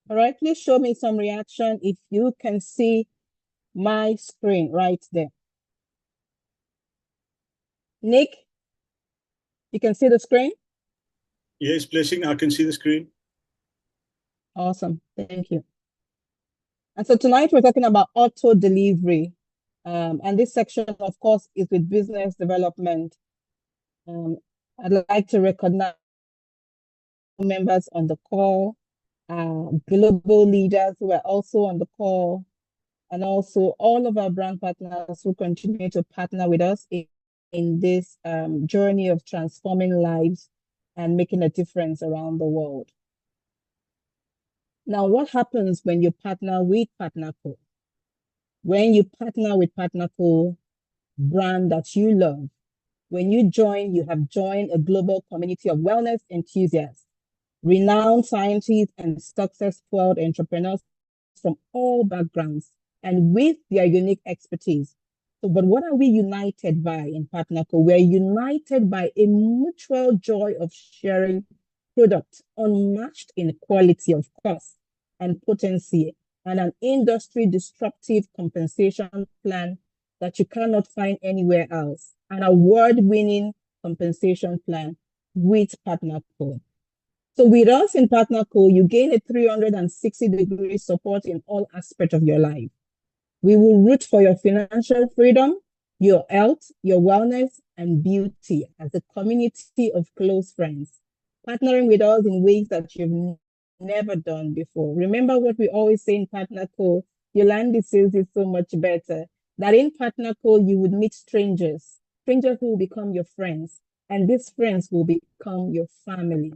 All right, please show me some reaction if you can see my screen right there. Nick, you can see the screen? Yes, Blessing, I can see the screen. Awesome, thank you. And so tonight we're talking about auto delivery. And this section, of course, is with business development. I'd like to recognize members on the call, global leaders who are also on the call, and also all of our brand partners who continue to partner with us in this journey of transforming lives and making a difference around the world. Now, what happens when you partner with PartnerCo? When you partner with PartnerCo, brand that you love, when you join, you have joined a global community of wellness enthusiasts, renowned scientists and successful entrepreneurs from all backgrounds and with their unique expertise. So, but what are we united by in PartnerCo? We're united by a mutual joy of sharing products unmatched in quality, of course, and potency, and an industry disruptive compensation plan that you cannot find anywhere else, an award-winning compensation plan with PartnerCo. So with us in PartnerCo, you gain a 360-degree support in all aspects of your life. We will root for your financial freedom, your health, your wellness, and beauty as a community of close friends, partnering with us in ways that you've never done before. Remember what we always say in PartnerCo, Yolandi says it so much better, that in PartnerCo, you would meet strangers who will become your friends, and these friends will become your family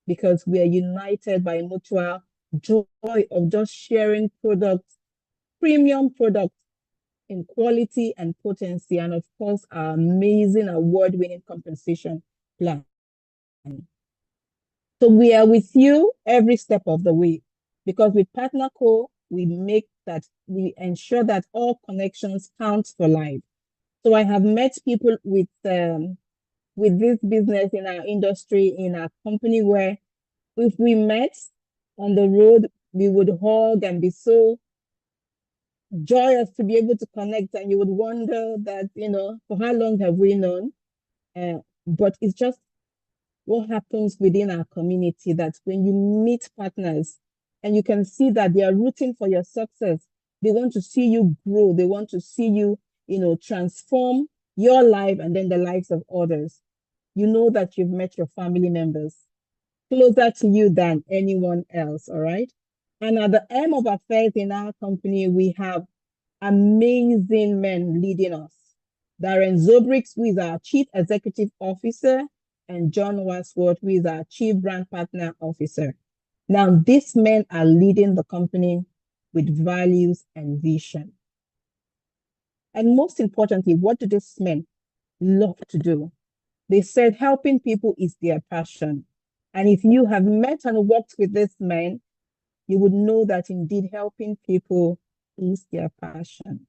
because we are united by mutual joy of just sharing products, premium products in quality and potency, and of course, our amazing award-winning compensation plan. So we are with you every step of the way because with PartnerCo, we ensure that all connections count for life. So I have met people with this business in our industry, in our company, where if we met on the road, we would hug and be so joyous to be able to connect. And you would wonder that, for how long have we known? But it's just what happens within our community that when you meet partners and you can see that they are rooting for your success, they want to see you grow, they want to see you, transform your life and then the lives of others. You know that you've met your family members closer to you than anyone else, all right? And at the end of affairs in our company, we have amazing men leading us. Darren Zobrix, who is our Chief Executive Officer, and John Wasworth, who is our Chief Brand Partner Officer. Now, these men are leading the company with values and vision. And most importantly, what do these men love to do? They said helping people is their passion. And if you have met and worked with these men, you would know that indeed helping people is their passion.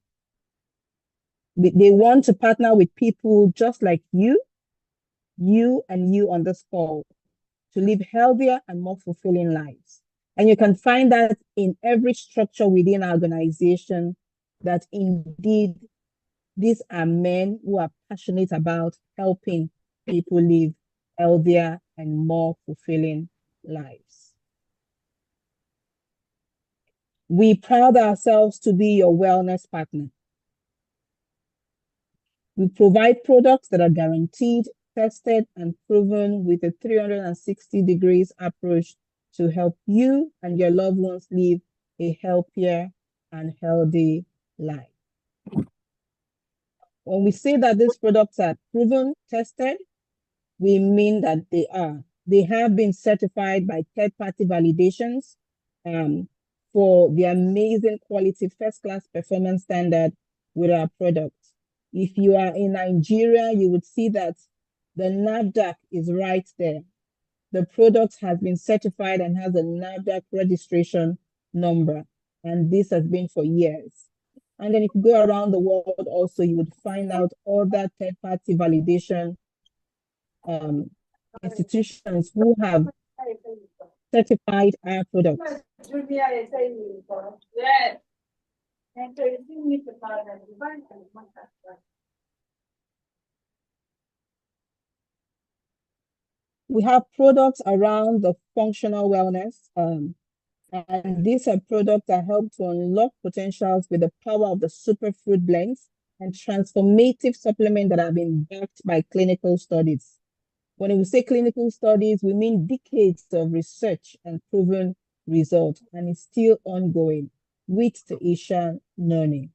They want to partner with people just like you and you on this call to live healthier and more fulfilling lives. And you can find that in every structure within our organization, that indeed these are men who are passionate about helping people live healthier and more fulfilling lives. We pride ourselves to be your wellness partner. We provide products that are guaranteed, tested, and proven with a 360 degrees approach to help you and your loved ones live a healthier and healthy life. When we say that these products are proven, tested, we mean that they are. They have been certified by third-party validations for the amazing quality, first-class performance standard with our products. If you are in Nigeria, you would see that the NAFDAC is right there. The product has been certified and has a NAFDAC registration number, and this has been for years. And then if you go around the world also, you would find out other third-party validation institutions who have certified our products. Yes. We have products around the functional wellness, and these are products that help to unlock potentials with the power of the superfood blends and transformative supplements that have been backed by clinical studies. When we say clinical studies, we mean decades of research and proven results, and it's still ongoing with the Isha Noni.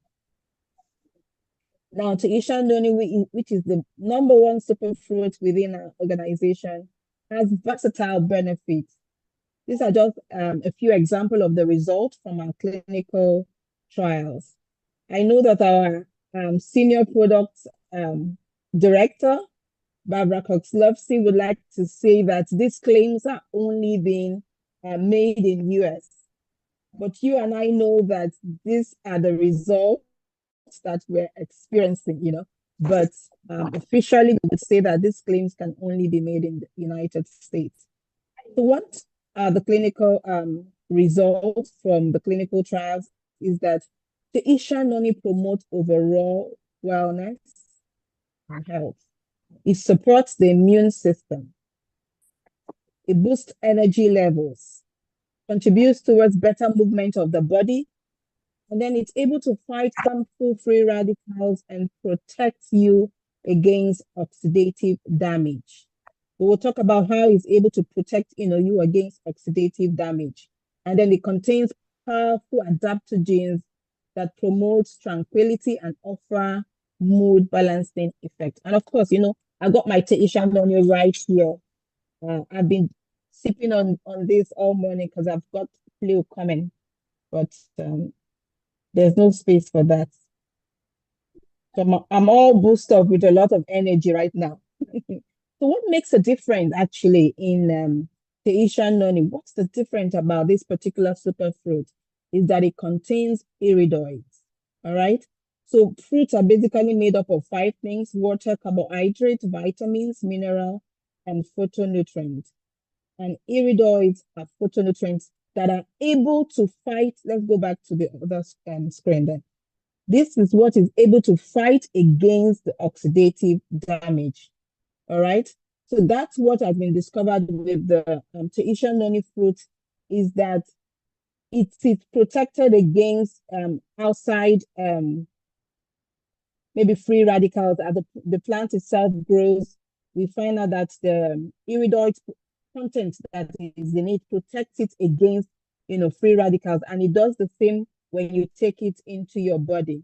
Now, to Isha Noni, which is the number one superfruit within our organization, has versatile benefits. These are just a few examples of the results from our clinical trials. I know that our senior product director, Barbara Cox-Lovesey, would like to say that these claims are only being made in US. But you and I know that these are the results that we're experiencing, But officially, we would say that these claims can only be made in the United States. So what are the clinical results from the clinical trials is that the Isha Noni promotes overall wellness and health. It supports the immune system. It boosts energy levels, contributes towards better movement of the body, and then it's able to fight harmful free radicals and protect you against oxidative damage. We will talk about how it's able to protect you against oxidative damage. And then it contains powerful adaptogens that promotes tranquility and offer mood balancing effect. And of course, I got my Teisha Noni right here. I've been sipping on this all morning because I've got flu coming, but there's no space for that. So I'm all boosted up with a lot of energy right now. So what makes a difference actually in the Asian noni? What's the difference about this particular superfruit is that it contains iridoids. All right. So fruits are basically made up of five things: water, carbohydrate, vitamins, mineral, and phytonutrients. And iridoids are phytonutrients that are able to fight. Let's go back to the other screen then. This is what is able to fight against the oxidative damage. All right. So that's what has been discovered with the Tahitian noni fruit is that it's protected against outside maybe free radicals as the plant itself grows. We find out that the iridoid content that is in it protects it against free radicals, and it does the same when you take it into your body.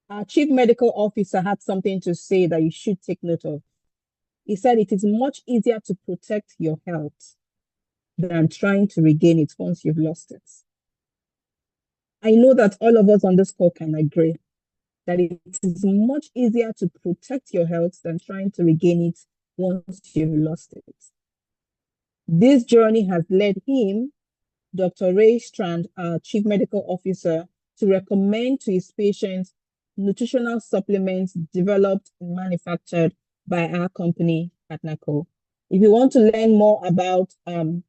Our chief medical officer had something to say that you should take note of. He said it is much easier to protect your health than trying to regain it once you've lost it. I know that all of us on this call can agree that it is much easier to protect your health than trying to regain it once you've lost it. This journey has led him, Dr. Ray Strand, our chief medical officer, to recommend to his patients nutritional supplements developed and manufactured by our company, PartnerCo. If you want to learn more about some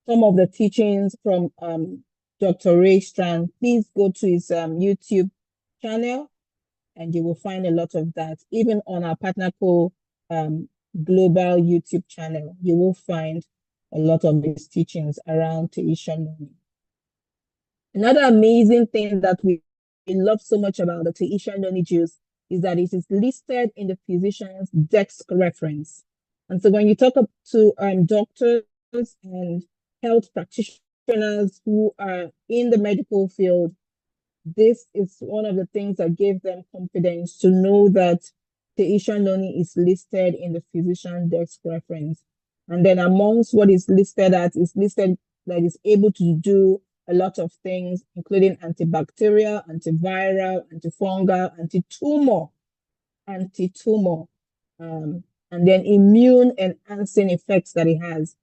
of the teachings from Dr. Ray Strand, please go to his YouTube channel and you will find a lot of that. Even on our PartnerCo global YouTube channel, you will find a lot of his teachings around Taisha Noni. Another amazing thing that we love so much about the Taisha Noni juice is that it is listed in the physician's desk reference. And so when you talk to doctors and health practitioners who are in the medical field, this is one of the things that gave them confidence to know that the Isha Noni is listed in the physician desk reference. And then amongst what is listed at is listed that is able to do a lot of things, including antibacterial, antiviral, antifungal, anti-tumor, and then immune enhancing effects that it has.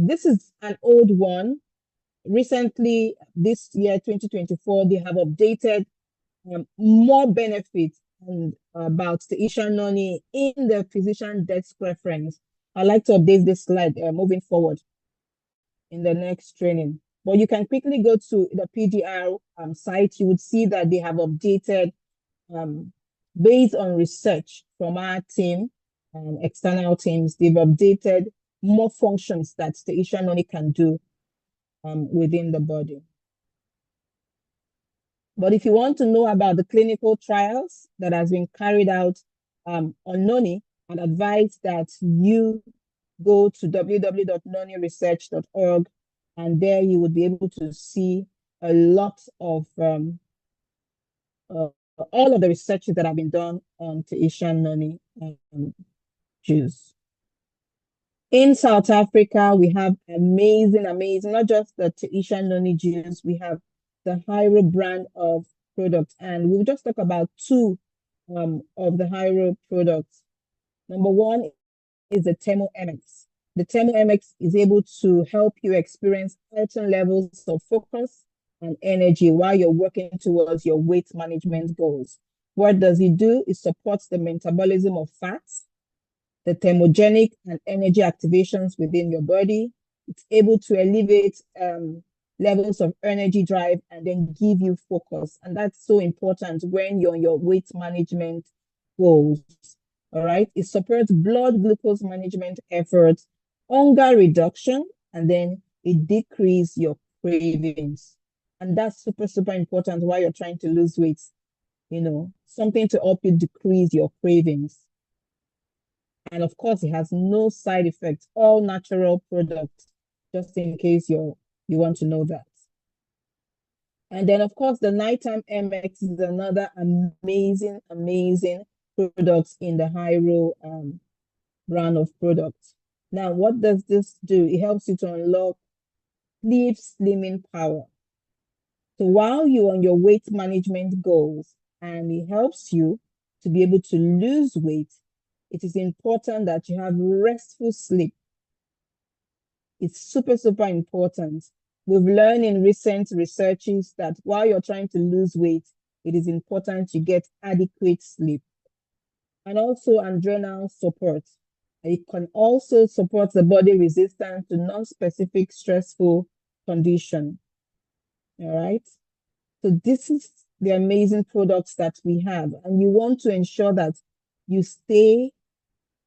This is an old one. Recently, this year, 2024, they have updated more benefits and about the Isha Noni in the physician desk reference. I'd like to update this slide moving forward. in the next training. But you can quickly go to the PDR site. You would see that they have updated based on research from our team and external teams. They've updated more functions that the Isha Noni can do within the body. But if you want to know about the clinical trials that has been carried out on Noni, I'd advise that you go to www.noniresearch.org, and there you would be able to see a lot of all of the researches that have been done on Tahitian Noni juice. In South Africa, we have amazing, not just the Tahitian Noni juice, we have the Hyro brand of products, and we'll just talk about two of the Hyro products. Number one is the Thermo MX. The Thermo MX is able to help you experience heightened levels of focus and energy while you're working towards your weight management goals. What does it do? It supports the metabolism of fats, the thermogenic and energy activations within your body. It's able to elevate levels of energy drive and then give you focus. And that's so important when you're on your weight management goals. All right. It supports blood glucose management efforts, hunger reduction, and then it decreases your cravings. And that's super, super important while you're trying to lose weight. You know, something to help you decrease your cravings. And of course, it has no side effects, all natural products, just in case you want to know that. And then, of course, the Nighttime MX is another amazing, amazing products in the Hyro brand of products. Now, what does this do? It helps you to unlock sleep slimming power. So while you're on your weight management goals, and it helps you to be able to lose weight, it is important that you have restful sleep. It's super, super important. We've learned in recent researches that while you're trying to lose weight, it is important you get adequate sleep. And also adrenal support. It can also support the body resistance to non-specific stressful condition. All right. So this is the amazing products that we have. And you want to ensure that you stay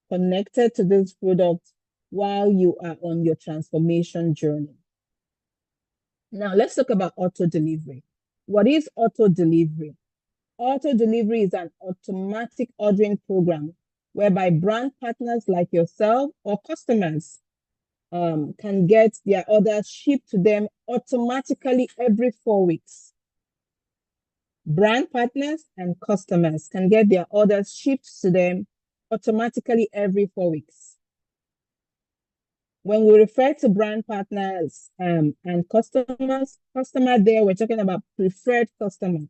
connected to this product while you are on your transformation journey. Now, let's talk about auto delivery. What is auto delivery? Auto delivery is an automatic ordering program whereby brand partners like yourself or customers can get their orders shipped to them automatically every 4 weeks. Brand partners and customers can get their orders shipped to them automatically every 4 weeks. When we refer to brand partners and customers, customer there, we're talking about preferred customer.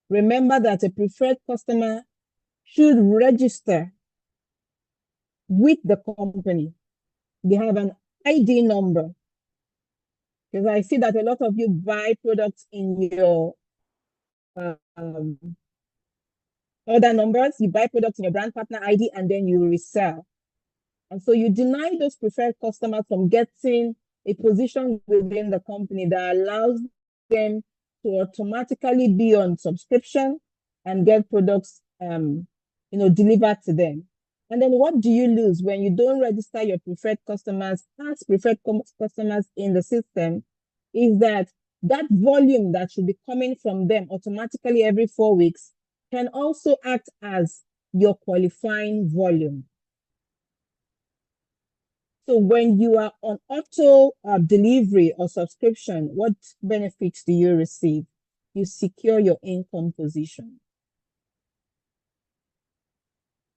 Remember that a preferred customer should register with the company. They have an ID number. Because I see that a lot of you buy products in your other numbers. You buy products in your brand partner ID and then you resell. And so you deny those preferred customers from getting a position within the company that allows them to automatically be on subscription and get products delivered to them. And then what do you lose when you don't register your preferred customers as preferred customers in the system? Is that volume that should be coming from them automatically every 4 weeks can also act as your qualifying volume. So when you are on auto delivery or subscription, what benefits do you receive? You secure your income position.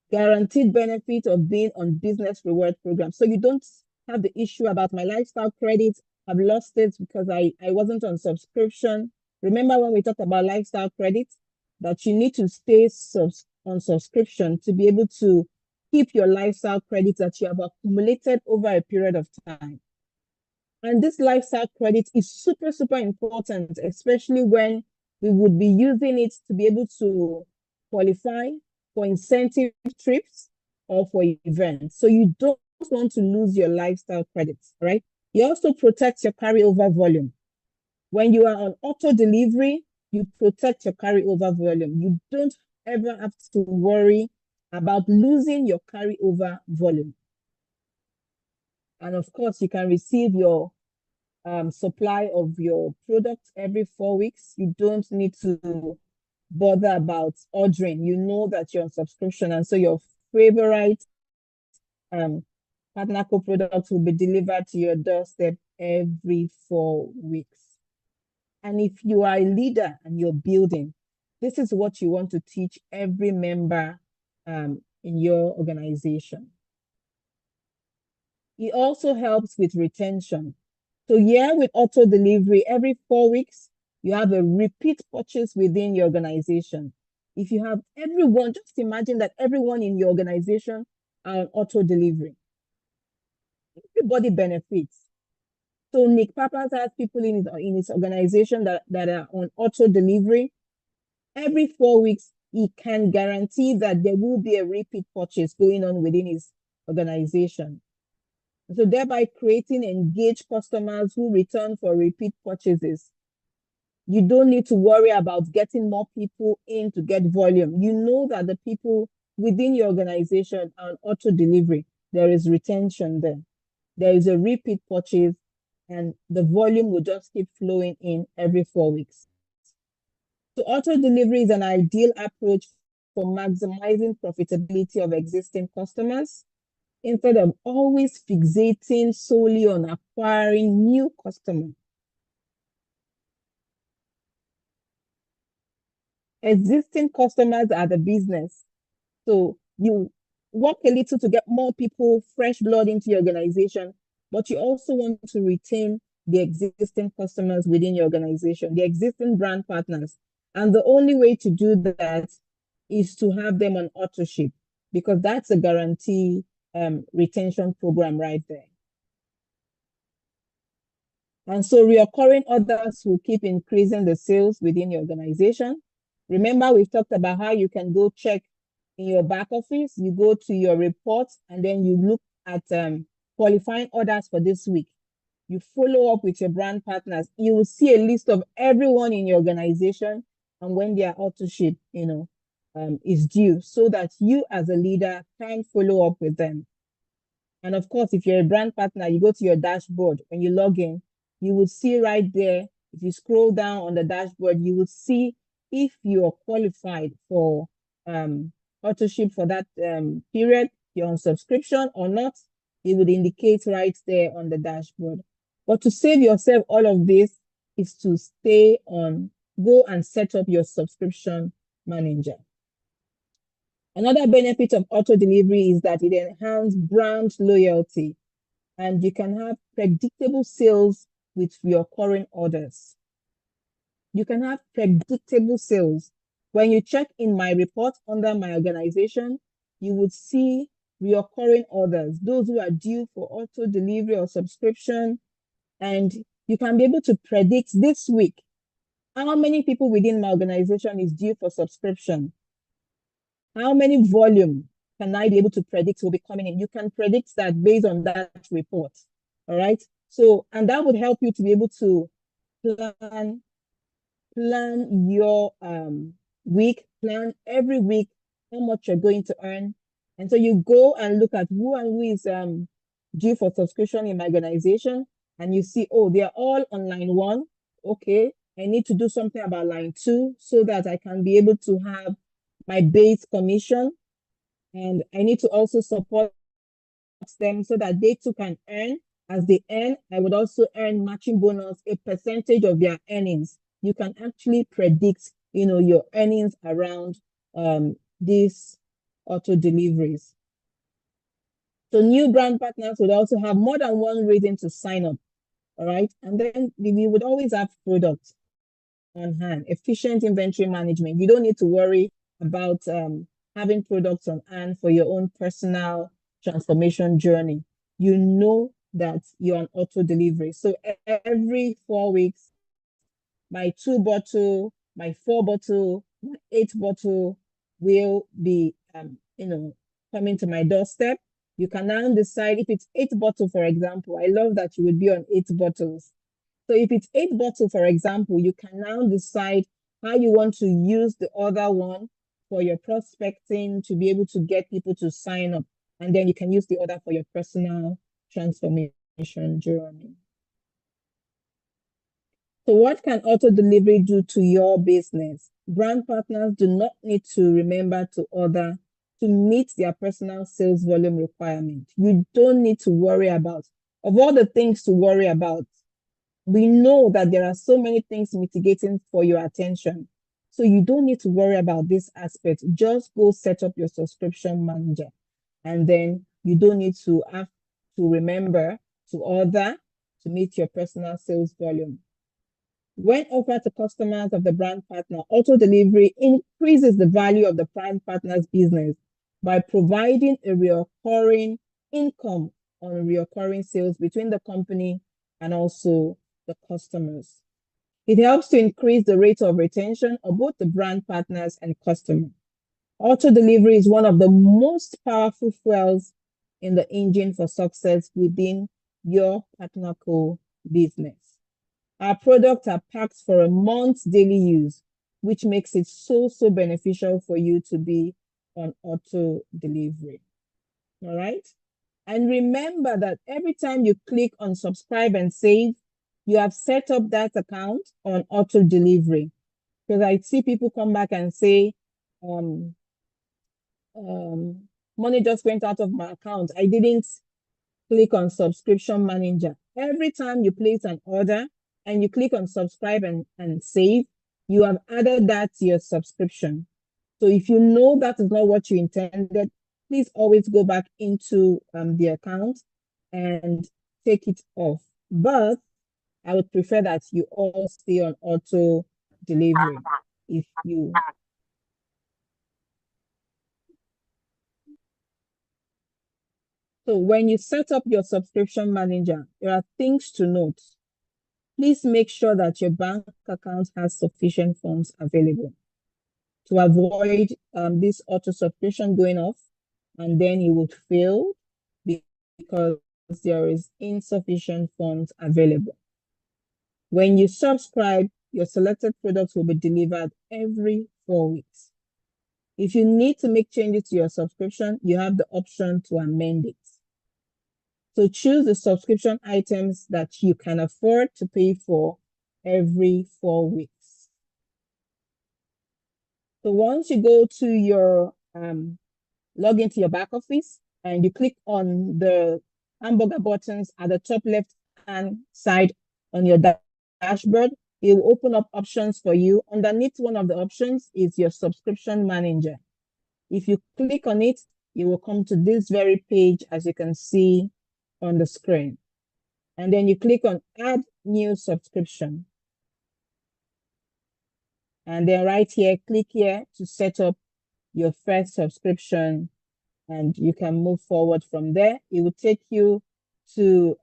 Guaranteed benefit of being on business reward program. So you don't have the issue about my lifestyle credits. I've lost it because I wasn't on subscription. Remember when we talked about lifestyle credits, that you need to stay on subscription to be able to keep your lifestyle credits that you have accumulated over a period of time. And this lifestyle credit is super, super important, especially when we would be using it to be able to qualify for incentive trips or for events. So you don't want to lose your lifestyle credits, right? You also protect your carryover volume. When you are on auto delivery, you protect your carryover volume. You don't ever have to worry about losing your carryover volume. And of course, you can receive your supply of your products every 4 weeks. You don't need to bother about ordering. You know that you're on subscription, and so your favorite um, PartnerCo products will be delivered to your doorstep every 4 weeks. And if you are a leader and you're building, this is what you want to teach every member in your organization. It also helps with retention. So yeah, with auto delivery, every 4 weeks, you have a repeat purchase within your organization. If you have everyone, just imagine that everyone in your organization are on auto delivery. Everybody benefits. So Nick Papas has people in his organization that are on auto delivery. Every 4 weeks, he can guarantee that there will be a repeat purchase going on within his organization. So thereby creating engaged customers who return for repeat purchases. You don't need to worry about getting more people in to get volume. You know that the people within your organization are on auto delivery. There is retention there. There is a repeat purchase, and the volume will just keep flowing in every 4 weeks. So auto delivery is an ideal approach for maximizing profitability of existing customers instead of always fixating solely on acquiring new customers. Existing customers are the business. So you work a little to get more people, fresh blood into your organization, but you also want to retain the existing customers within your organization, the existing brand partners. And the only way to do that is to have them on auto ship, because that's a guarantee retention program right there. And so reoccurring orders will keep increasing the sales within your organization. Remember, we've talked about how you can go check in your back office, you go to your reports, and then you look at qualifying orders for this week. You follow up with your brand partners. You will see a list of everyone in your organization and when their auto ship, is due, so that you as a leader can follow up with them. And of course, if you're a brand partner, you go to your dashboard. When you log in, you will see right there, if you scroll down on the dashboard, you will see if you are qualified for auto ship for that period, you're on subscription or not. It would indicate right there on the dashboard. But to save yourself all of this is to go and set up your subscription manager. Another benefit of auto delivery is that it enhances brand loyalty, and you can have predictable sales with recurring orders. You can have predictable sales. When you check in my report under my organization, you would see recurring orders, those who are due for auto delivery or subscription, and you can be able to predict this week how many people within my organization is due for subscription. How many volume can I be able to predict will be coming in? You can predict that based on that report. All right. So, and that would help you to be able to plan your week, plan every week how much you're going to earn. And so you go and look at who is due for subscription in my organization, and you see, oh, they're all on line 1. Okay, I need to do something about line 2 so that I can be able to have my base commission, and I need to also support them so that they too can earn. As they earn, I would also earn matching bonus, a percentage of their earnings. You can actually predict, your earnings around these auto deliveries. So new brand partners would also have more than one reason to sign up. All right. And then we would always have products on hand, efficient inventory management. You don't need to worry about having products on hand for your own personal transformation journey. You know that you're on auto delivery. So every 4 weeks, my 2 bottle, my 4 bottle, my 8 bottle will be, coming to my doorstep. You can now decide if it's 8 bottles, for example. I love that you would be on 8 bottles. So if it's 8 bottles, for example, you can now decide how you want to use the other one for your prospecting to be able to get people to sign up. And then you can use the other for your personal transformation journey. So what can auto delivery do to your business? Brand partners do not need to remember to order to meet their personal sales volume requirement. You don't need to worry about. Of all the things to worry about, we know that there are so many things mitigating for your attention. So you don't need to worry about this aspect. Just go set up your subscription manager. And then you don't need to have to remember to order to meet your personal sales volume. When offered to customers of the brand partner, auto delivery increases the value of the brand partner's business by providing a recurring income on recurring sales between the company and also the customers. It helps to increase the rate of retention of both the brand partners and customers. Auto delivery is one of the most powerful fuels in the engine for success within your PartnerCo business. Our products are packed for a month's daily use, which makes it so beneficial for you to be on auto delivery. All right. And remember that every time you click on subscribe and save, you have set up that account on auto delivery. Because I see people come back and say, money just went out of my account. I didn't click on subscription manager. Every time you place an order and you click on subscribe and save, you have added that to your subscription. So if you know that is not what you intended, please always go back into the account and take it off. But I would prefer that you all stay on auto delivery if you. So when you set up your subscription manager, there are things to note. Please make sure that your bank account has sufficient funds available to avoid this auto subscription going off, and then you would fail because there is insufficient funds available. When you subscribe, your selected products will be delivered every 4 weeks. If you need to make changes to your subscription, you have the option to amend it. So choose the subscription items that you can afford to pay for every 4 weeks. So once you go to your log into your back office and you click on the hamburger buttons at the top left hand side on your dashboard, it will open up options for you. Underneath one of the options is your subscription manager. If you click on it, you will come to this very page, as you can see on the screen. And then you click on add new subscription. And then right here, click here to set up your first subscription, and you can move forward from there. It will take you to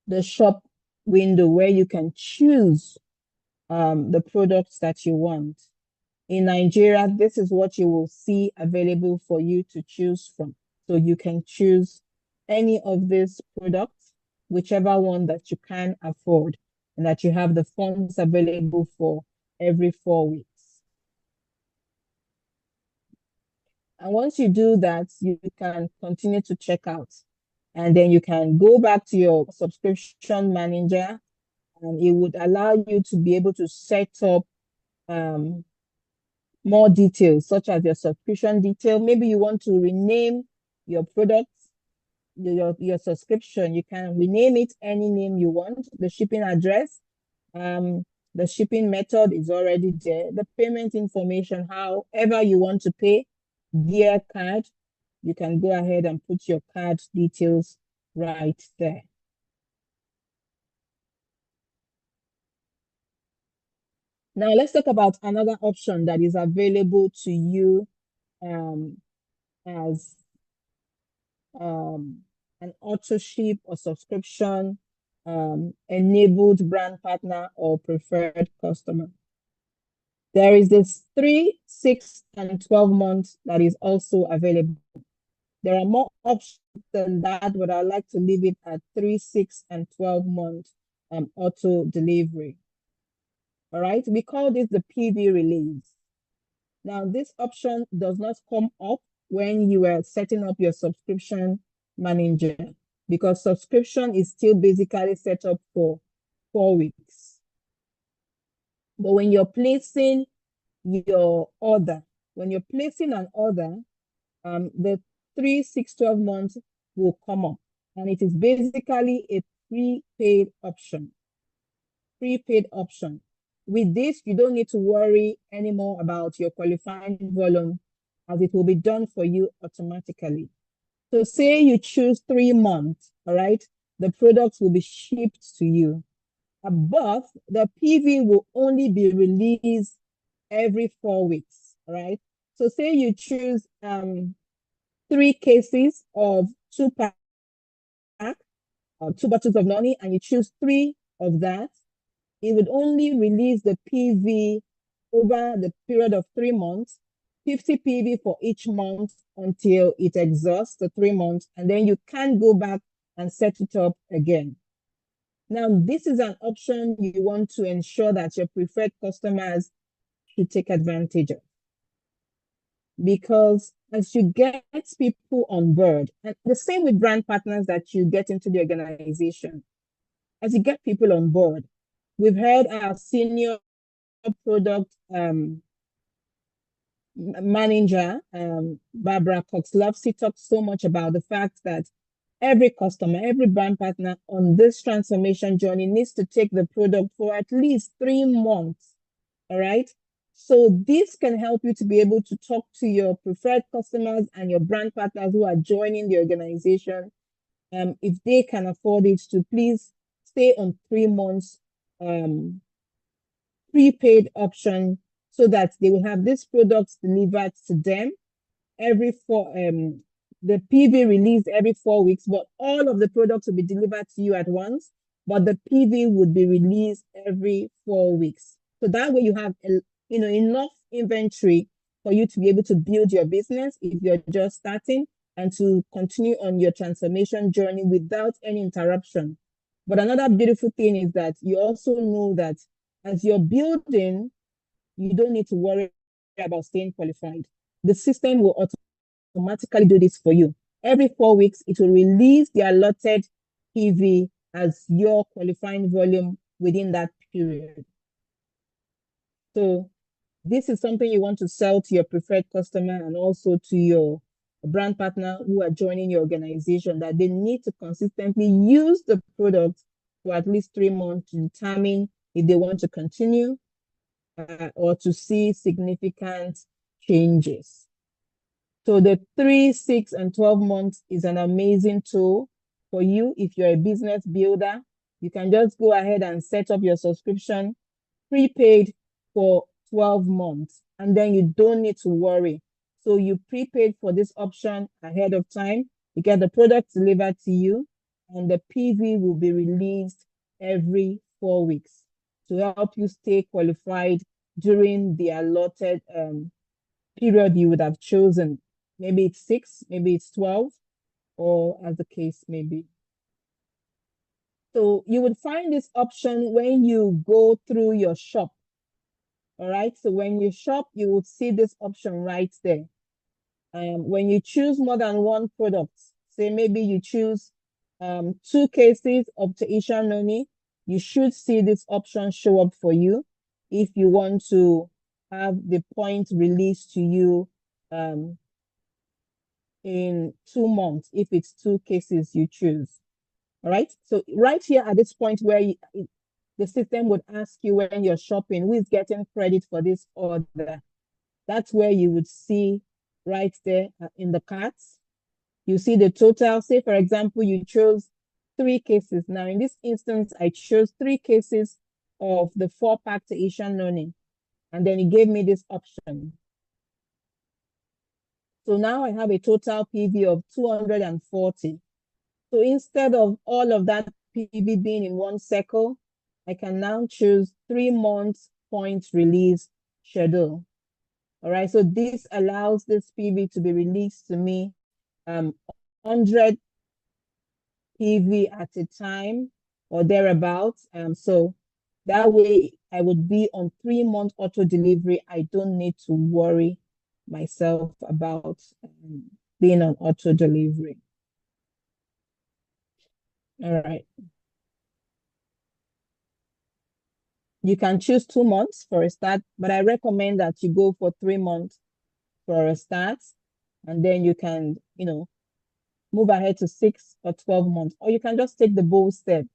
the shop window where you can choose the products that you want. In Nigeria, this is what you will see available for you to choose from. So you can choose any of these products, whichever one that you can afford and that you have the funds available for every 4 weeks. And once you do that, you can continue to check out. And then you can go back to your subscription manager, and it would allow you to be able to set up more details, such as your subscription detail. Maybe you want to rename your products, your subscription. You can rename it any name you want. The shipping address, the shipping method is already there. The payment information, however you want to pay, via card, you can go ahead and put your card details right there. Now let's talk about another option that is available to you as an auto ship or subscription enabled brand partner or preferred customer. There is this 3, 6, and 12 months that is also available. There are more options than that, but I like to leave it at 3, 6, and 12 month auto delivery. All right, we call this the PV release. Now, this option does not come up when you are setting up your subscription manager, because subscription is still basically set up for 4 weeks. But when you're placing your order, when you're placing an order, the 3, 6, 12 months will come up, and it is basically a prepaid option. Prepaid option. With this, you don't need to worry anymore about your qualifying volume, as it will be done for you automatically. So say you choose 3 months, all right, the products will be shipped to you. But the PV will only be released every 4 weeks, all right? So say you choose 3 cases of 2-pack, 2 bottles of noni, and you choose 3 of that, it would only release the PV over the period of 3 months, 50 PV for each month until it exhausts the 3 months, and then you can go back and set it up again. Now, this is an option you want to ensure that your preferred customers should take advantage of. Because as you get people on board, and the same with brand partners that you get into the organization, as you get people on board, we've heard our senior product manager, Barbara Cox-Lovesy, talked so much about the fact that every customer, every brand partner on this transformation journey needs to take the product for at least 3 months. All right. So this can help you to be able to talk to your preferred customers and your brand partners who are joining the organization. If they can afford it, to please stay on 3 months prepaid option, so that they will have these products delivered to them every 4 the PV released every 4 weeks, but all of the products will be delivered to you at once, but the PV would be released every 4 weeks. So that way you have enough inventory for you to be able to build your business if you're just starting, and to continue on your transformation journey without any interruption. But another beautiful thing is that you also know that as you're building, you don't need to worry about staying qualified. The system will automatically do this for you. Every 4 weeks, it will release the allotted PV as your qualifying volume within that period. So this is something you want to sell to your preferred customer and also to your brand partner who are joining your organization, that they need to consistently use the product for at least 3 months to determine if they want to continue or to see significant changes. So the 3, 6, and 12 months is an amazing tool for you. If you're a business builder, you can just go ahead and set up your subscription prepaid for 12 months, and then you don't need to worry. So you prepaid for this option ahead of time. You get the product delivered to you, and the PV will be released every 4 weeks to help you stay qualified during the allotted period you would have chosen. Maybe it's 6, maybe it's 12, or as the case may be. So you would find this option when you go through your shop. All right. So when you shop, you would see this option right there. When you choose more than one product, say maybe you choose 2 cases of Taisha Noni, you should see this option show up for you if you want to have the point released to you in 2 months, if it's 2 cases you choose. All right. So right here at this point where the system would ask you when you're shopping, who is getting credit for this order. That's where you would see right there in the carts. You see the total. Say, for example, you chose 3 cases. Now, in this instance, I chose 3 cases of the 4-pack Asian Noni, and then it gave me this option. So now I have a total PV of 240. So instead of all of that PV being in one cycle, I can now choose 3 months point release schedule. All right, so this allows this PV to be released to me 100 PV at a time or thereabouts. So that way I would be on 3-month auto delivery. I don't need to worry myself about being on auto delivery. All right. You can choose 2 months for a start, but I recommend that you go for 3 months for a start, and then you can, move ahead to 6 or 12 months, or you can just take the bold step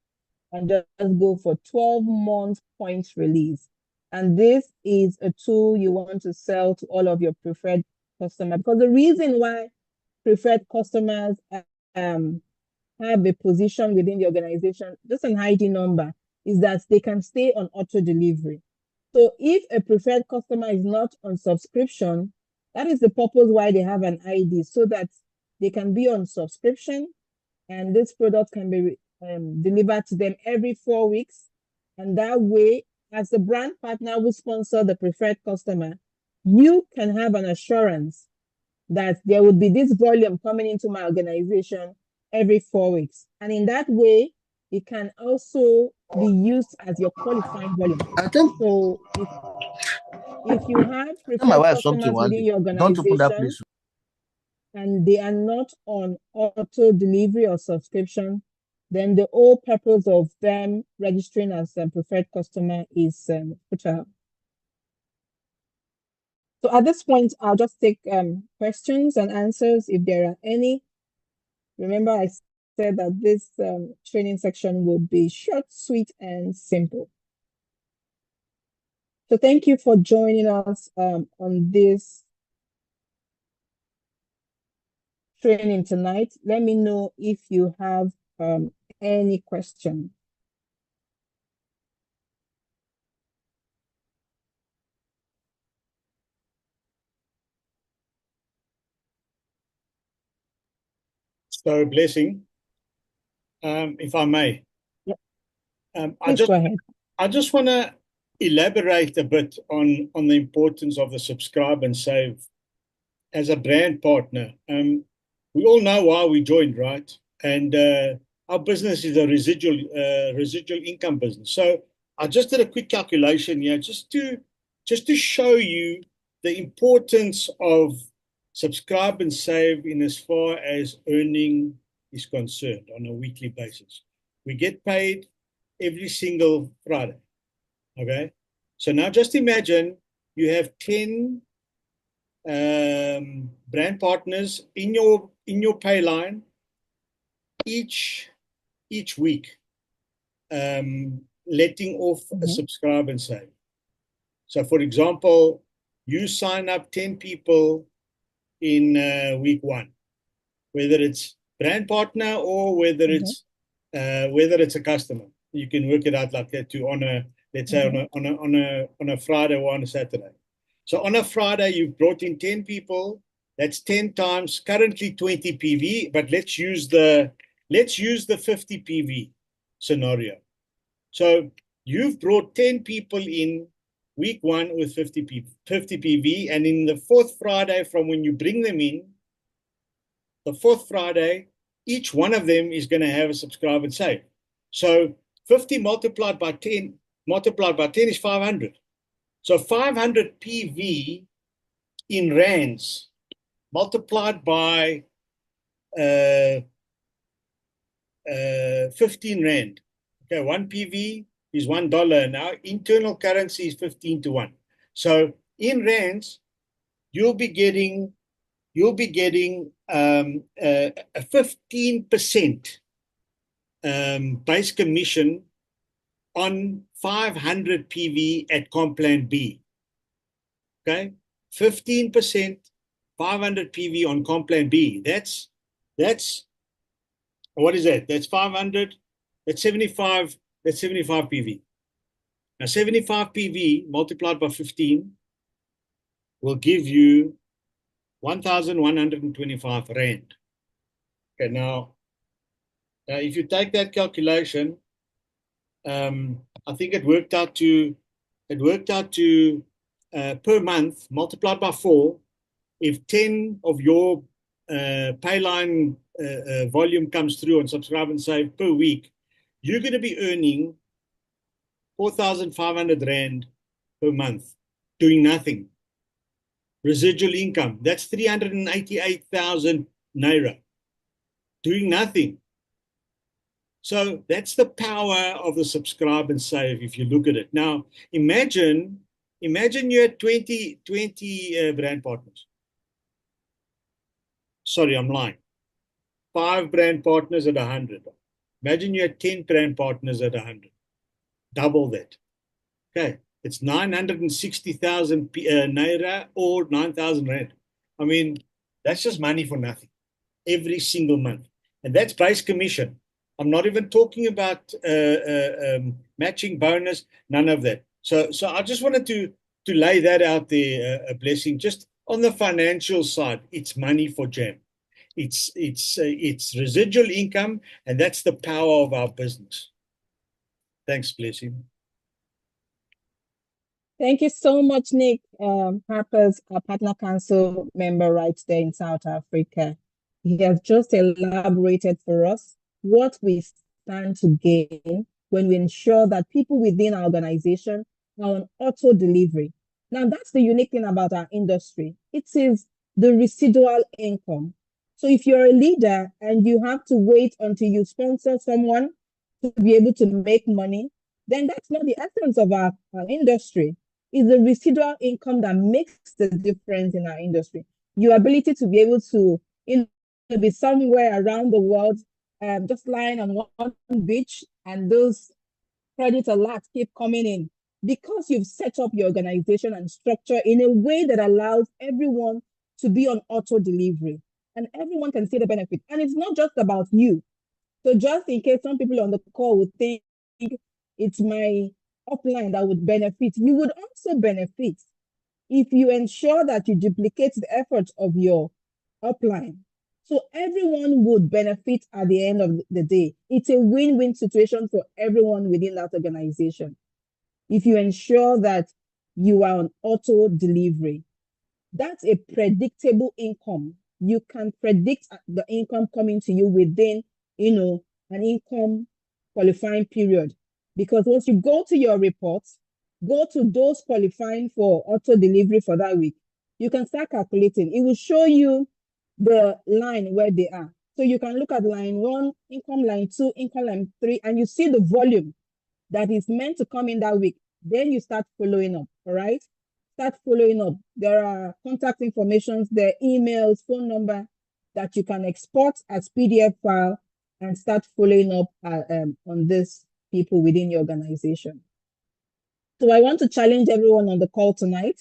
and just go for 12 months points release. And this is a tool you want to sell to all of your preferred customers, because the reason why preferred customers have a position within the organization, just an ID number, is that they can stay on auto delivery. So if a preferred customer is not on subscription, that is the purpose why they have an ID, so that they can be on subscription and this product can be delivered to them every 4 weeks. And that way, as the brand partner who sponsor the preferred customer, you can have an assurance that there would be this volume coming into my organization every 4 weeks. And in that way, it can also be used as your qualifying volume. I think So if you have my preferred wife something customers one within day. your Don't open that organization place. and they are not on auto delivery or subscription, then the whole purpose of them registering as a preferred customer is futile. So at this point, I'll just take questions and answers if there are any. Remember, I said that this training section will be short, sweet, and simple. So thank you for joining us on this training tonight. Let me know if you have any question. So, Blessing, if I may. Yep. I Please go ahead. just want to elaborate a bit on the importance of the subscribe and save as a brand partner. We all know why we joined, right? And our business is a residual income business. So I just did a quick calculation here, just to show you the importance of subscribe and save in as far as earning is concerned on a weekly basis. We get paid every single Friday. Okay. So now just imagine you have 10 brand partners in your pay line each week, letting off a subscribe and save. So for example, you sign up 10 people in week 1, whether it's brand partner or whether it's a customer. You can work it out like that too on a, let's say on a Friday or on a Saturday. So on a Friday, you've brought in 10 people. That's 10 times currently 20 PV, but let's use the 50 PV scenario. So you've brought 10 people in week 1 with 50 PV, and in the 4th Friday from when you bring them in, the 4th Friday, each one of them is going to have a subscribe and save. So 50 multiplied by 10 is 500. So 500 PV in rands multiplied by 15 rand. Okay, 1 PV is $1 now. Internal currency is 15 to 1. So in rands, you'll be getting a 15% base commission on 500 PV at Complan B. Okay, 15%, 500 PV on Complan B. That's what is that? That's 500. That's 75. That's 75 PV. Now 75 PV multiplied by 15 will give you 1,125 rand. Okay, now if you take that calculation, I think it worked out to per month multiplied by 4. If 10 of your Payline volume comes through on Subscribe and Save per week, you're going to be earning 4,500 Rand per month doing nothing. Residual income, that's 388,000 Naira doing nothing. So that's the power of the Subscribe and Save if you look at it. Now, imagine you had 20 brand partners. Sorry, I'm lying. 5 brand partners at 100. Imagine you had 10 brand partners at 100. Double that. Okay, it's 960,000 Naira or 9,000 Rand. I mean, that's just money for nothing every single month. And that's base commission. I'm not even talking about matching bonus, none of that. So I just wanted to lay that out there, a blessing. Just on the financial side, it's money for Jam. It's residual income, and that's the power of our business. Thanks, Blessing. Thank you so much, Nick. Harper's a partner council member right there in South Africa. He has just elaborated for us what we stand to gain when we ensure that people within our organization are on auto delivery. Now, that's the unique thing about our industry. It is the residual income. So if you're a leader and you have to wait until you sponsor someone to be able to make money, then that's not the essence of our industry. It's the residual income that makes the difference in our industry. Your ability to be able to, be somewhere around the world, just lying on one beach, and those credit alerts keep coming in because you've set up your organization and structure in a way that allows everyone to be on auto delivery, and everyone can see the benefit. And it's not just about you. So just in case some people on the call would think it's my upline that would benefit, you would also benefit if you ensure that you duplicate the efforts of your upline. So everyone would benefit at the end of the day. It's a win-win situation for everyone within that organization. If you ensure that you are on auto delivery, that's a predictable income. You can predict the income coming to you within, an income qualifying period. Because once you go to your reports, go to those qualifying for auto delivery for that week, you can start calculating. It will show you the line where they are. So you can look at line 1, income line 2, income line 3, and you see the volume that is meant to come in that week. Then you start following up, all right? Start following up. There are contact informations, there are emails, phone number that you can export as PDF file and start following up on this people within your organization. So I want to challenge everyone on the call tonight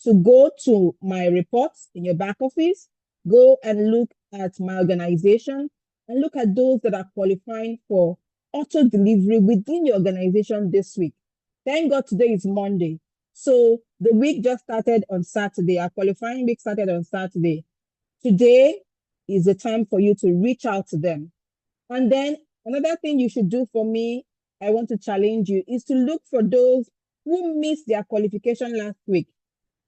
to go to my reports in your back office, go and look at my organization and look at those that are qualifying for auto delivery within your organization this week. Thank God today is Monday. So the week just started on Saturday. Our qualifying week started on Saturday. Today is the time for you to reach out to them. And then another thing you should do for me, I want to challenge you, is to look for those who missed their qualification last week.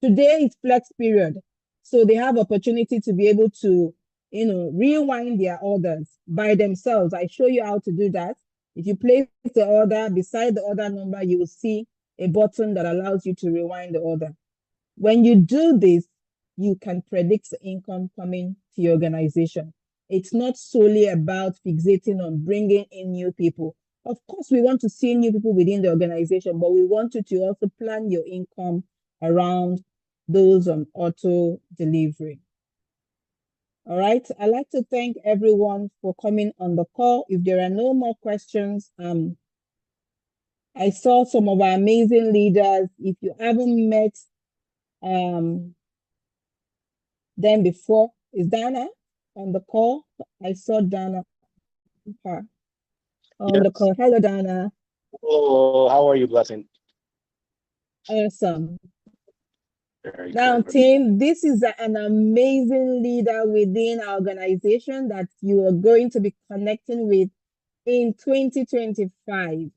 Today is flex period. So they have opportunity to be able to, rewind their orders by themselves. I show you how to do that. If you place the order, beside the order number, you will see a button that allows you to rewind the order. When you do this, you can predict the income coming to your organization. It's not solely about fixating on bringing in new people. Of course, we want to see new people within the organization, but we want you to also plan your income around those on auto delivery. All right. I'd like to thank everyone for coming on the call. If there are no more questions, I saw some of our amazing leaders. If you haven't met them before, is Dana on the call? I saw Dana on the call. Hello, Dana. Hello, how are you, Blessing? Awesome. Very Now, good. team, this is an amazing leader within our organization that you are going to be connecting with in 2025.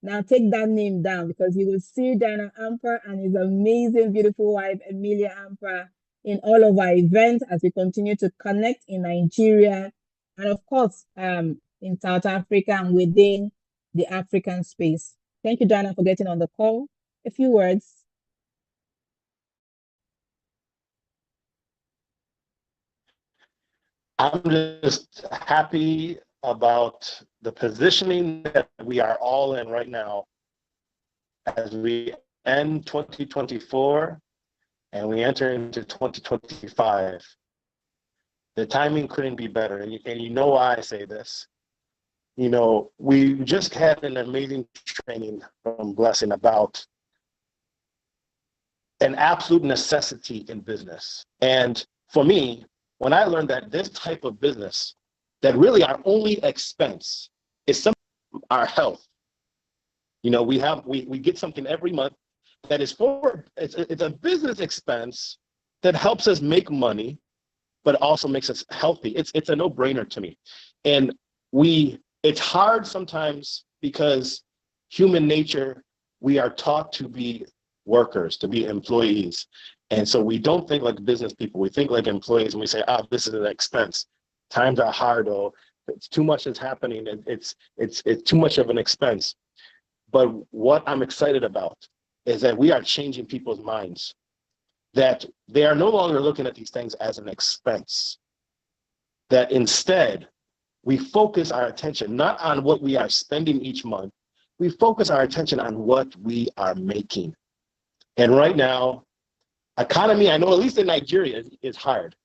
Now, take that name down because you will see Dana Amper and his amazing, beautiful wife, Emilia Amper, in all of our events as we continue to connect in Nigeria and, of course, in South Africa and within the African space. Thank you, Dana, for getting on the call. A few words. I'm just happy about the positioning that we are all in right now as we end 2024 and we enter into 2025. The timing couldn't be better. And you know why I say this. You know, we just had an amazing training from Blessing about an absolute necessity in business. And for me, when I learned that this type of business, that really our only expense is our health. You know, we get something every month that is it's a business expense that helps us make money, but also makes us healthy. It's a no-brainer to me. And it's hard sometimes because human nature, we are taught to be workers, to be employees. And so we don't think like business people, we think like employees, and we say, this is an expense. Times are hard, it's too much is happening, and it's too much of an expense. But what I'm excited about is that we are changing people's minds, that they are no longer looking at these things as an expense, that instead we focus our attention not on what we are spending each month, we focus our attention on what we are making. And right now, economy, I know at least in Nigeria, is hard.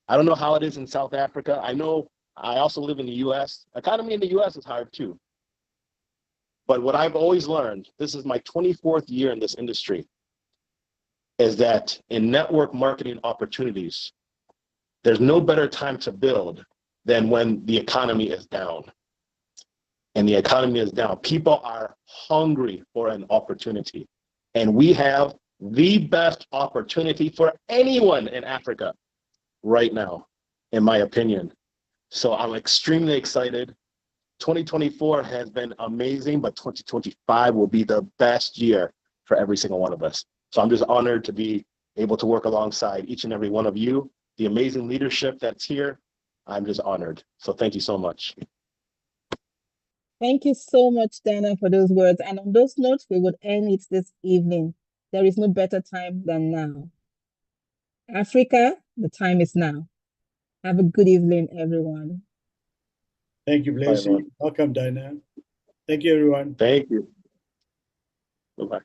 I don't know how it is in South Africa. I know I also live in the US. Economy in the US is hard too. But what I've always learned, this is my 24th year in this industry, is that in network marketing opportunities, there's no better time to build than when the economy is down. And the economy is down. People are hungry for an opportunity. And we have the best opportunity for anyone in Africa right now, in my opinion. So I'm extremely excited. 2024 has been amazing, but 2025 will be the best year for every single one of us. So I'm just honored to be able to work alongside each and every one of you, the amazing leadership that's here. I'm just honored. So thank you so much. Thank you so much, Dana, for those words. And on those notes, we would end it this evening. There is no better time than now. Africa, the time is now. Have a good evening, everyone. Thank you, Blessing. Welcome, Dana. Thank you, everyone. Thank you. Bye-bye.